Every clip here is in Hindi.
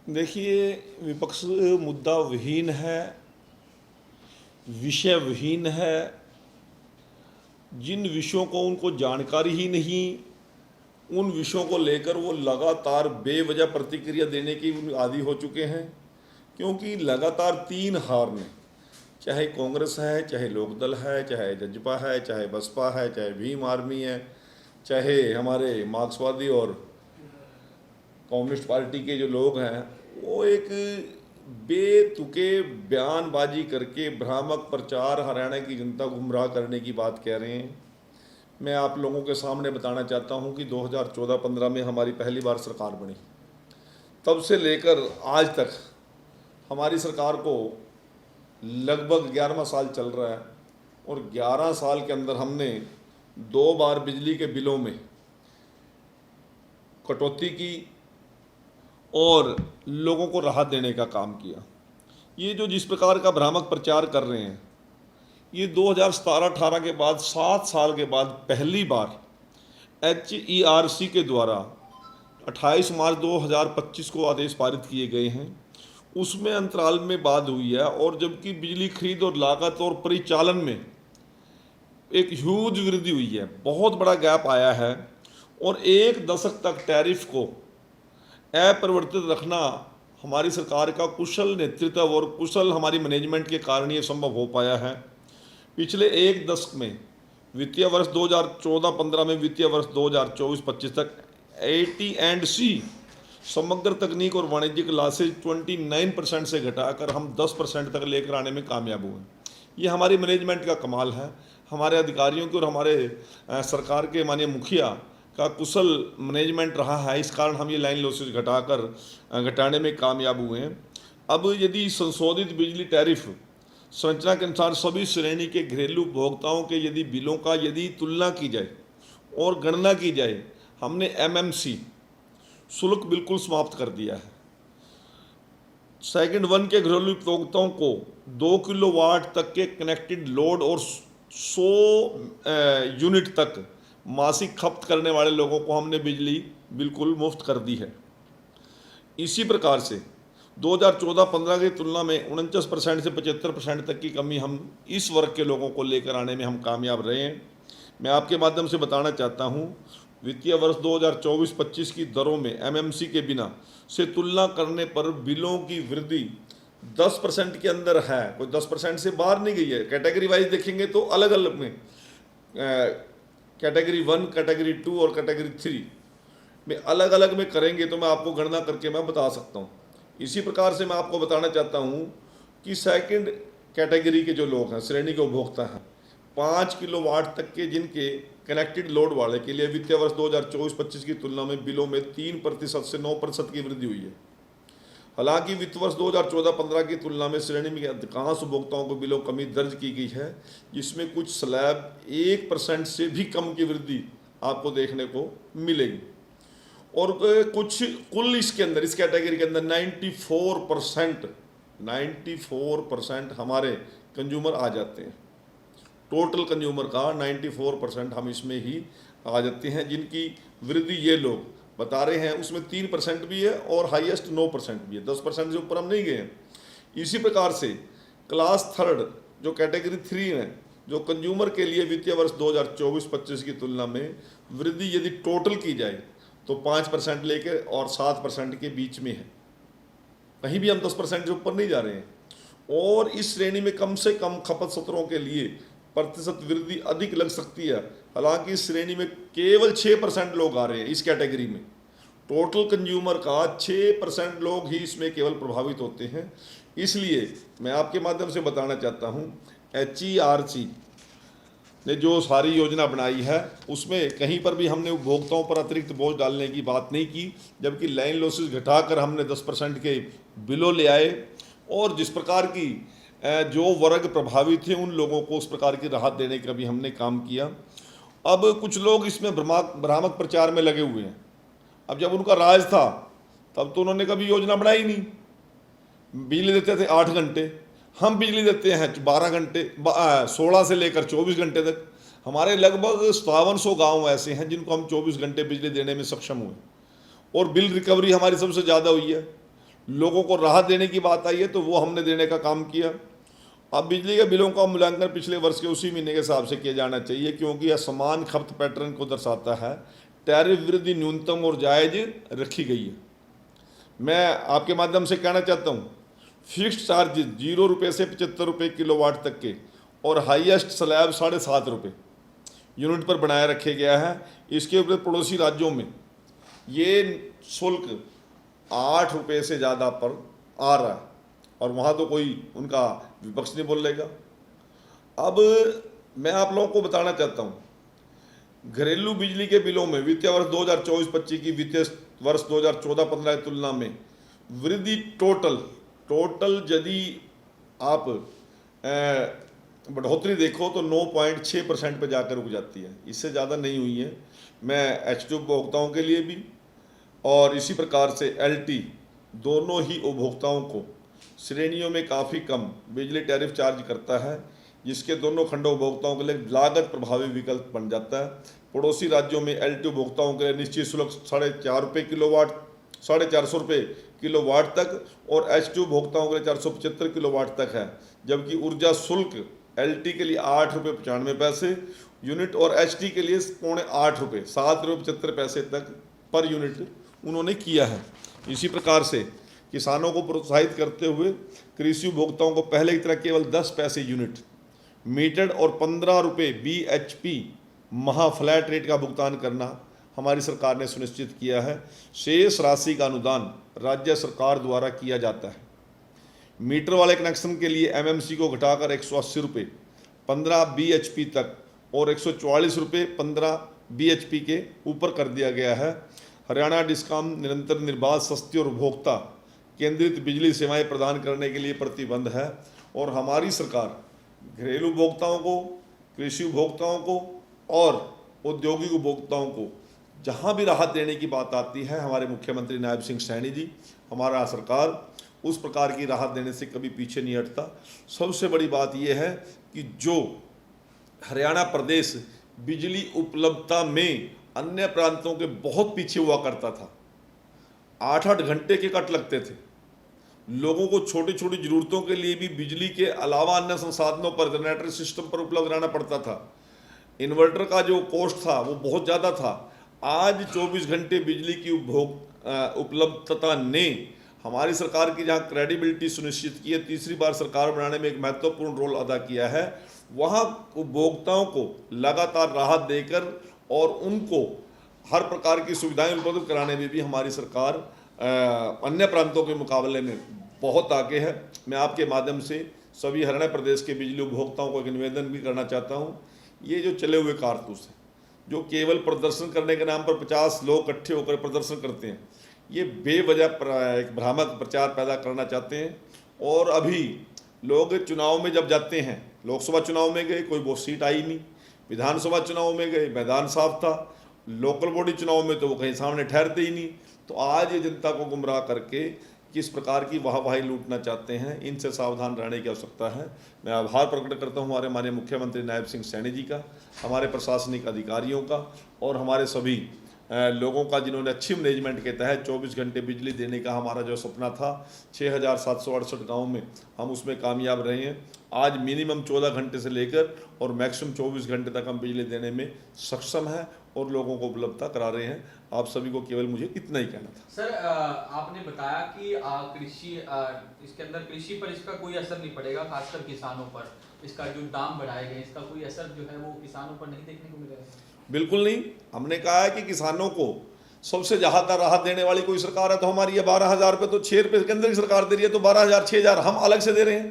देखिए, विपक्ष मुद्दा विहीन है, विषय विहीन है। जिन विषयों को उनको जानकारी ही नहीं, उन विषयों को लेकर वो लगातार बेवजह प्रतिक्रिया देने की आदी हो चुके हैं। क्योंकि लगातार 3 हार ने, चाहे कांग्रेस है, चाहे लोकदल है, चाहे जजपा है, चाहे बसपा है, चाहे भीम आर्मी है, चाहे हमारे मार्क्सवादी और कम्युनिस्ट पार्टी के जो लोग हैं, वो एक बेतुके बयानबाजी करके भ्रामक प्रचार हरियाणा की जनता को गुमराह करने की बात कह रहे हैं। मैं आप लोगों के सामने बताना चाहता हूं कि 2014-15 में हमारी पहली बार सरकार बनी, तब से लेकर आज तक हमारी सरकार को लगभग 11वां साल चल रहा है और 11 साल के अंदर हमने 2 बार बिजली के बिलों में कटौती की और लोगों को राहत देने का काम किया। ये जो जिस प्रकार का भ्रामक प्रचार कर रहे हैं, ये 2017-18 के बाद 7 साल के बाद पहली बार HERC के द्वारा 28 मार्च 2025 को आदेश पारित किए गए हैं। उसमें अंतराल में बात हुई है और जबकि बिजली खरीद और लागत और परिचालन में एक ह्यूज वृद्धि हुई है, बहुत बड़ा गैप आया है और 1 दशक तक टैरिफ को अपरिवर्तित रखना हमारी सरकार का कुशल नेतृत्व और कुशल हमारी मैनेजमेंट के कारण ये संभव हो पाया है। पिछले 1 दशक में वित्तीय वर्ष 2014-15 में वित्तीय वर्ष 2024-25 तक AT&C समग्र तकनीक और वाणिज्यिक लासेज 29% से घटाकर हम 10% तक लेकर आने में कामयाब हुए। ये हमारी मैनेजमेंट का कमाल है, हमारे अधिकारियों के और हमारे सरकार के माननीय मुखिया का कुशल मैनेजमेंट रहा है। इस कारण हम ये लाइन लॉसेज घटाने में कामयाब हुए हैं। अब यदि संशोधित बिजली टैरिफ संरचना के अनुसार सभी श्रेणी के घरेलू उपभोक्ताओं के यदि बिलों का यदि तुलना की जाए और गणना की जाए, हमने MMC शुल्क बिल्कुल समाप्त कर दिया है। सेकंड 1 के घरेलू उपभोक्ताओं को 2 किलोवाट तक के कनेक्टेड लोड और 100 यूनिट तक मासिक खपत करने वाले लोगों को हमने बिजली बिल्कुल मुफ्त कर दी है। इसी प्रकार से 2014-15 की तुलना में 49% से 75% तक की कमी हम इस वर्ग के लोगों को लेकर आने में हम कामयाब रहे हैं। मैं आपके माध्यम से बताना चाहता हूं, वित्तीय वर्ष 2024-25 की दरों में MMC के बिना से तुलना करने पर बिलों की वृद्धि 10% के अंदर है, कोई 10% से बाहर नहीं गई है। कैटेगरी वाइज देखेंगे तो अलग अलग में कैटेगरी 1, कैटेगरी 2 और कैटेगरी 3 में अलग अलग में करेंगे तो मैं आपको गणना करके मैं बता सकता हूँ। इसी प्रकार से मैं आपको बताना चाहता हूँ कि सेकंड कैटेगरी के जो लोग हैं, श्रेणी के उपभोक्ता हैं, 5 किलोवाट तक के जिनके कनेक्टेड लोड वाले के लिए वित्तीय वर्ष 2024-25 की तुलना में बिलों में 3% से 9% की वृद्धि हुई है। हालांकि वित्त वर्ष 2014-15 की तुलना में श्रेणी में अधिकांश उपभोक्ताओं को बिलों कमी दर्ज की गई है, जिसमें कुछ स्लैब 1% से भी कम की वृद्धि आपको देखने को मिलेगी और कुछ कुल इसके अंदर, इस कैटेगरी के अंदर 94% हमारे कंज्यूमर आ जाते हैं। टोटल कंज्यूमर का 94% हम इसमें ही आ जाते हैं। जिनकी वृद्धि ये लोग बता रहे हैं उसमें 3% भी है और हाईएस्ट 9% भी है, 10% से ऊपर हम नहीं गए हैं। इसी प्रकार से क्लास 3 जो कैटेगरी 3 है, जो कंज्यूमर के लिए वित्तीय वर्ष 2024-25 की तुलना में वृद्धि यदि टोटल की जाए तो 5% लेकर और 7% के बीच में है, कहीं भी हम 10% से ऊपर नहीं जा रहे हैं। और इस श्रेणी में कम से कम खपत सत्रों के लिए प्रतिशत वृद्धि अधिक लग सकती है। हालांकि इस श्रेणी में केवल 6% लोग आ रहे हैं। इस कैटेगरी में टोटल कंज्यूमर का 6% लोग ही इसमें केवल प्रभावित होते हैं। इसलिए मैं आपके माध्यम से बताना चाहता हूं, HERC ने जो सारी योजना बनाई है उसमें कहीं पर भी हमने उपभोक्ताओं पर अतिरिक्त बोझ डालने की बात नहीं की, जबकि लाइन लॉसेज घटाकर हमने 10% के बिलों ले आए और जिस प्रकार की जो वर्ग प्रभावित थे उन लोगों को उस प्रकार की राहत देने का भी हमने काम किया। अब कुछ लोग इसमें भ्रामक प्रचार में लगे हुए हैं। अब जब उनका राज था तब तो उन्होंने कभी योजना बनाई नहीं। बिजली देते थे 8 घंटे, हम बिजली देते हैं 12 घंटे, 16 से लेकर 24 घंटे तक। हमारे लगभग 5700 गाँव ऐसे हैं जिनको हम 24 घंटे बिजली देने में सक्षम हुए और बिल रिकवरी हमारी सबसे ज़्यादा हुई है। लोगों को राहत देने की बात आई है तो वो हमने देने का काम किया। अब बिजली के बिलों का मूल्यांकन पिछले वर्ष के उसी महीने के हिसाब से किया जाना चाहिए, क्योंकि यह समान खपत पैटर्न को दर्शाता है। टैरिफ वृद्धि न्यूनतम और जायज रखी गई है। मैं आपके माध्यम से कहना चाहता हूँ, फिक्स्ड चार्जेस 0 रुपये से 75 रुपये किलोवाट तक के और हाईएस्ट स्लैब 7.5 रुपये यूनिट पर बनाए रखे गया है। इसके ऊपर पड़ोसी राज्यों में ये शुल्क 8 रुपये से ज़्यादा पर आ रहा है, और वहाँ तो कोई उनका विपक्ष नहीं बोलेगा। अब मैं आप लोगों को बताना चाहता हूँ, घरेलू बिजली के बिलों में वित्तीय वर्ष 2024-25 की वित्तीय वर्ष 2014-15 की तुलना में वृद्धि टोटल यदि आप बढ़ोतरी देखो तो 9.6% पर जाकर रुक जाती है, इससे ज़्यादा नहीं हुई है। मैं एचटी उपभोक्ताओं के लिए भी और इसी प्रकार से एलटी दोनों ही उपभोक्ताओं को श्रेणियों में काफ़ी कम बिजली टैरिफ चार्ज करता है, जिसके दोनों खंड उपभोक्ताओं के लिए लागत प्रभावी विकल्प बन जाता है। पड़ोसी राज्यों में एलटी उपभोक्ताओं के लिए निश्चित शुल्क 4.5 रुपये किलोवाट 450 रुपये किलोवाट तक और एचटी उपभोक्ताओं के लिए 475 किलोवाट तक है, जबकि ऊर्जा शुल्क एलटी के लिए 8 रुपये 95 पैसे यूनिट और एचटी के लिए 7.8 रुपये 7 रुपये 75 पैसे तक पर यूनिट उन्होंने किया है। इसी प्रकार से किसानों को प्रोत्साहित करते हुए कृषि उपभोक्ताओं को पहले की तरह केवल 10 पैसे यूनिट मीटर्ड और 15 रुपये BHP महा फ्लैट रेट का भुगतान करना हमारी सरकार ने सुनिश्चित किया है। शेष राशि का अनुदान राज्य सरकार द्वारा किया जाता है। मीटर वाले कनेक्शन के लिए MMC को घटाकर 180 रुपये 15 BHP तक और 144 रुपये 15 BHP के ऊपर कर दिया गया है। हरियाणा डिस्कॉम निरंतर निर्बाध सस्ती और उपभोक्ता केंद्रित बिजली सेवाएं प्रदान करने के लिए प्रतिबद्ध है, और हमारी सरकार घरेलू उपभोक्ताओं को, कृषि उपभोक्ताओं को और औद्योगिक उपभोक्ताओं को जहां भी राहत देने की बात आती है, हमारे मुख्यमंत्री नायब सिंह सैनी जी, हमारा सरकार उस प्रकार की राहत देने से कभी पीछे नहीं हटता। सबसे बड़ी बात यह है कि जो हरियाणा प्रदेश बिजली उपलब्धता में अन्य प्रांतों के बहुत पीछे हुआ करता था, 8-8 घंटे के कट लगते थे, लोगों को छोटी छोटी ज़रूरतों के लिए भी बिजली के अलावा अन्य संसाधनों पर जनरेटर सिस्टम पर उपलब्ध रहना पड़ता था, इन्वर्टर का जो कॉस्ट था वो बहुत ज़्यादा था। आज 24 घंटे बिजली की उपलब्धता ने हमारी सरकार की जहाँ क्रेडिबिलिटी सुनिश्चित की है, तीसरी बार सरकार बनाने में एक महत्वपूर्ण रोल अदा किया है। वहाँ उपभोक्ताओं को लगातार राहत देकर और उनको हर प्रकार की सुविधाएं उपलब्ध कराने में भी हमारी सरकार अन्य प्रांतों के मुकाबले में बहुत आगे है। मैं आपके माध्यम से सभी हरियाणा प्रदेश के बिजली उपभोक्ताओं को एक निवेदन भी करना चाहता हूँ, ये जो चले हुए कारतूस हैं, जो केवल प्रदर्शन करने के नाम पर 50 लोग इकट्ठे होकर प्रदर्शन करते हैं, ये बेवजह एक भ्रामक प्रचार पैदा करना चाहते हैं। और अभी लोग चुनाव में जब जाते हैं, लोकसभा चुनाव में गए कोई वो सीट आई नहीं, विधानसभा चुनाव में गए मैदान साफ था, लोकल बॉडी चुनाव में तो वो कहीं सामने ठहरते ही नहीं। तो आज ये जनता को गुमराह करके किस प्रकार की वाहवाही लूटना चाहते हैं, इनसे सावधान रहने की आवश्यकता है। मैं आभार प्रकट करता हूँ हमारे माननीय मुख्यमंत्री नायब सिंह सैनी जी का, हमारे प्रशासनिक अधिकारियों का और हमारे सभी लोगों का, जिन्होंने अच्छी मैनेजमेंट के तहत 24 घंटे बिजली देने का हमारा जो सपना था 6768 गाँव में हम उसमें कामयाब रहे हैं। आज मिनिमम 14 घंटे से लेकर और मैक्सिमम 24 घंटे तक हम बिजली देने में सक्षम हैं और लोगों को उपलब्धता करा रहे हैं। आप सभी को केवल मुझे इतना ही कहना था। सर, आपने बताया कि कृषि इसके अंदर कृषि पर इसका कोई असर नहीं पड़ेगा, खासकर किसानों पर इसका जो दाम बढ़ाए गए इसका कोई असर जो है वो किसानों पर नहीं देखने को मिलेगा? बिल्कुल नहीं। हमने कहा है कि किसानों को सबसे ज़्यादा राहत देने वाली कोई सरकार है तो हमारी है। 12,000 रुपये तो 6 रुपये के अंदर की सरकार दे रही है, तो 12,000 6,000 हम अलग से दे रहे हैं।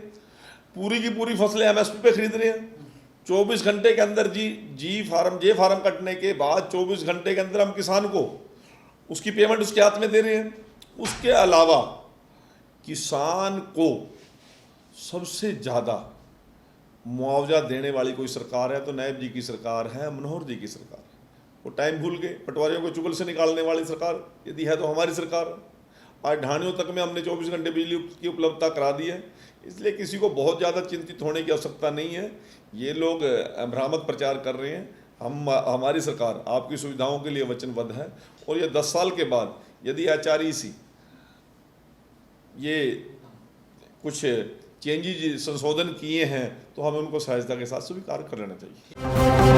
पूरी की पूरी फसलें MSP पे खरीद रहे हैं। 24 घंटे के अंदर जे फार्म कटने के बाद 24 घंटे के अंदर हम किसान को उसकी पेमेंट उसके हाथ में दे रहे हैं। उसके अलावा किसान को सबसे ज़्यादा मुआवजा देने वाली कोई सरकार है तो नायब जी की सरकार है, मनोहर जी की सरकार है। वो टाइम भूल गए, पटवारियों को चुगल से निकालने वाली सरकार यदि है तो हमारी सरकार। आज ढाणियों तक में हमने 24 घंटे बिजली की उपलब्धता करा दी है, इसलिए किसी को बहुत ज़्यादा चिंतित होने की आवश्यकता नहीं है। ये लोग भ्रामक प्रचार कर रहे हैं। हमारी सरकार आपकी सुविधाओं के लिए वचनबद्ध है और ये 10 साल के बाद यदि HREC ये कुछ चेंजेज संशोधन किए हैं तो हमें उनको सहजता के साथ स्वीकार कर लेना चाहिए।